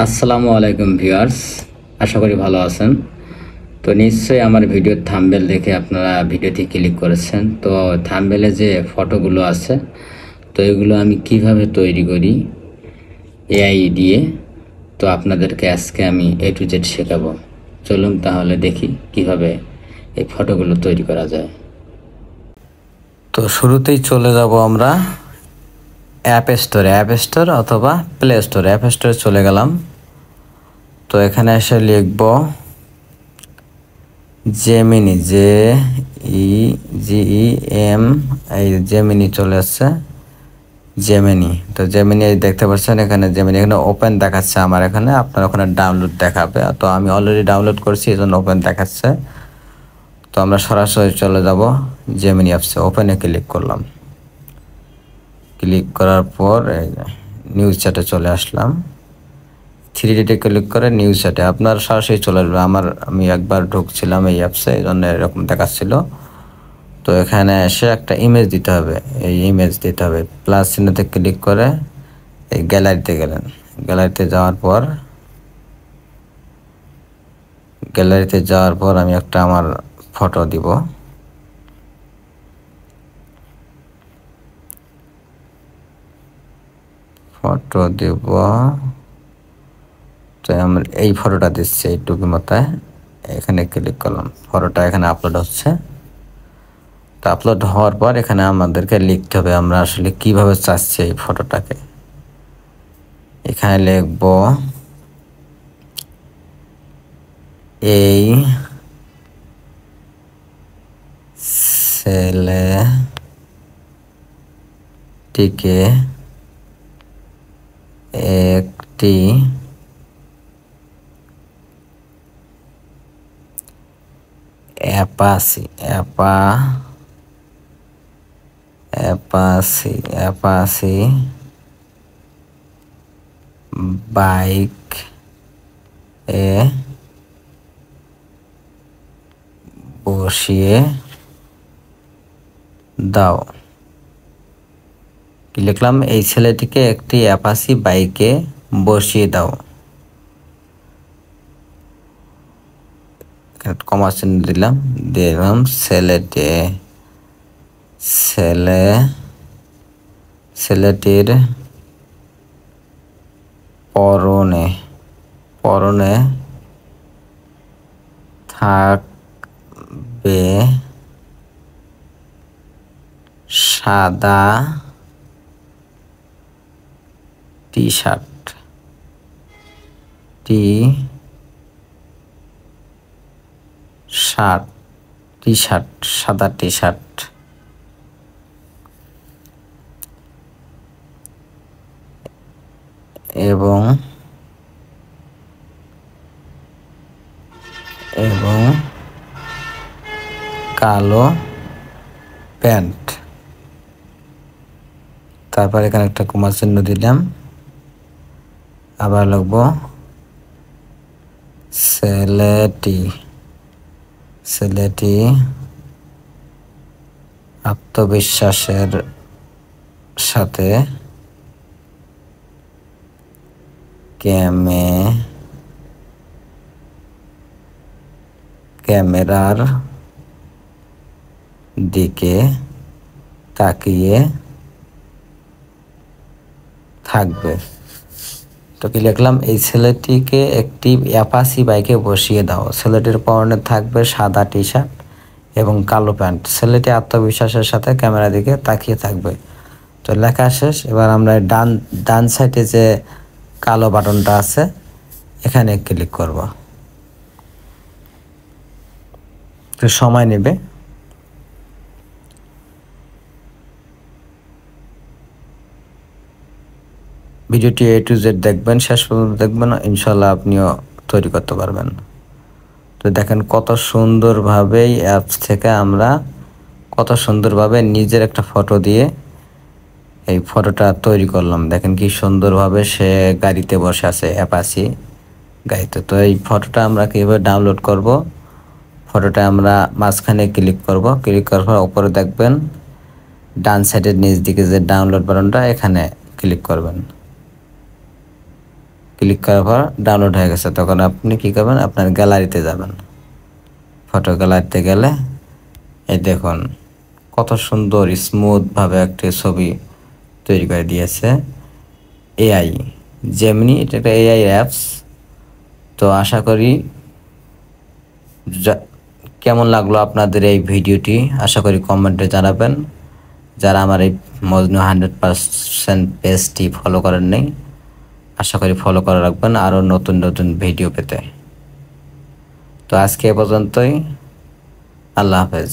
আসসালামু আলাইকুম ভিউয়ার্স, আশা করি ভালো আছেন। তো নিশ্চয়ই আমার ভিডিওর থাম্বনেল দেখে আপনারা ভিডিওতে ক্লিক করেছেন। তো থাম্বনেলে যে ফটোগুলো আছে, তো এগুলো আমি কিভাবে তৈরি করি এআই দিয়ে, তো আপনাদেরকে আজকে আমি A to Z শেখাবো। চলুন তাহলে দেখি কিভাবে এই ফটোগুলো তৈরি করা যায়। তো শুরুতেই চলে যাব আমরা অ্যাপ স্টোর অথবা প্লে স্টোরে। অ্যাপ স্টোরে চলে গেলাম। তো এখানে এসে লিখব জেমিনি, JEMI, এই জেমিনি চলে আসছে, জেমিনি। তো জেমিনি দেখতে পাচ্ছেন এখানে জেমিনি, এখানে ওপেন দেখাচ্ছে আমার, এখানে আপনার ওখানে ডাউনলোড দেখাবে। তো আমি অলরেডি ডাউনলোড করছি, এই জন্য ওপেন দেখাচ্ছে। তো আমরা সরাসরি চলে যাব জেমিনি অ্যাপসে, ওপেনে ক্লিক করলাম। ক্লিক করার পর নিউজ চ্যাটে চলে আসলাম। 3D ক্লিক করে নিউজ চ্যাটে আপনার সরাসরি চলে আসবে। আমি একবার ঢুকছিলাম এই অ্যাপসে, এই জন্য এরকম দেখাচ্ছিল। তো এখানে এসে একটা ইমেজ দিতে হবে, এই ইমেজ দিতে হবে। প্লাস চিহ্নতে ক্লিক করে এই গ্যালারিতে গেলেন। গ্যালারিতে যাওয়ার পর আমি একটা আমার ফটো দিব। তো আমরা এই ফটোটা দিচ্ছি এইটুকু মাথায়, এখানে ক্লিক করলাম। ফটোটা এখানে আপলোড হচ্ছে। তো আপলোড হওয়ার পর এখানে আমাদেরকে লিখতে হবে আমরা আসলে কিভাবে চাচ্ছি এই ফটোটাকে। এখানে লিখব এই ছেলেটিকে একটি অ্যাপাসি বাইক এ বসিয়ে দাও। কি লিখলাম? এই ছেলেটিকে একটি অ্যাপাসি বাইকে বসিয়ে দাও। কমা চিহ্ন দিলাম ছেলেটির পরনে থাকবে সাদা টি শার্ট, সাদা টি শার্ট। এবং কালো প্যান্ট। তারপর এখানে একটা কমা চিহ্ন দিলাম। আবার লিখব ছেলেটি আত্মবিশ্বাসের সাথে ক্যামেরার দিকে তাকিয়ে থাকবে। তো কি লিখলাম? এই ছেলেটিকে একটি অ্যাপাসি বাইকে বসিয়ে দাও। ছেলেটির পরনে থাকবে সাদা টি শার্ট এবং কালো প্যান্ট। ছেলেটি আত্মবিশ্বাসের সাথে ক্যামেরার দিকে তাকিয়ে থাকবে। তো লেখা শেষ। এবার আমরা ডান সাইডে যে কালো বাটনটা আছে এখানে ক্লিক করব। তো সময় নেবে। ভিডিওটি A to Z দেখবেন, শেষ পর্যন্ত দেখবেন, ইনশাল্লাহ আপনিও তৈরি করতে পারবেন। তো দেখেন কত সুন্দরভাবে এই অ্যাপস থেকে আমরা কত সুন্দরভাবে নিজের একটা ফটো দিয়ে এই ফটোটা তৈরি করলাম। দেখেন কি সুন্দরভাবে সে গাড়িতে বসে আছে, অ্যাপাসি গাড়িতে। তো এই ফটোটা আমরা কীভাবে ডাউনলোড করব? ফটোটা আমরা মাঝখানে ক্লিক করব। ক্লিক করার পর উপরে দেখবেন ডান সাইডের নিচ দিকে যে ডাউনলোড বাটনটা, এখানে ক্লিক করবেন। ক্লিক করার পর ডাউনলোড হয়ে গেছে। তখন আপনি কী করবেন, আপনার গ্যালারিতে যাবেন। ফটো গ্যালারিতে গেলে এই দেখুন কত সুন্দর স্মুথভাবে একটি ছবি তৈরি করে দিয়েছে এআই। জেমিনি এটা একটা এআই অ্যাপস। তো আশা করি কেমন লাগলো আপনাদের এই ভিডিওটি, আশা করি কমেন্টে জানাবেন। যারা আমার এই মজনু 100% পেজটি ফলো করেন নাই, আশা করি ফলো করে রাখবেন আরও নতুন নতুন ভিডিও পেতে। তো আজকে এ পর্যন্তই, আল্লাহ হাফেজ।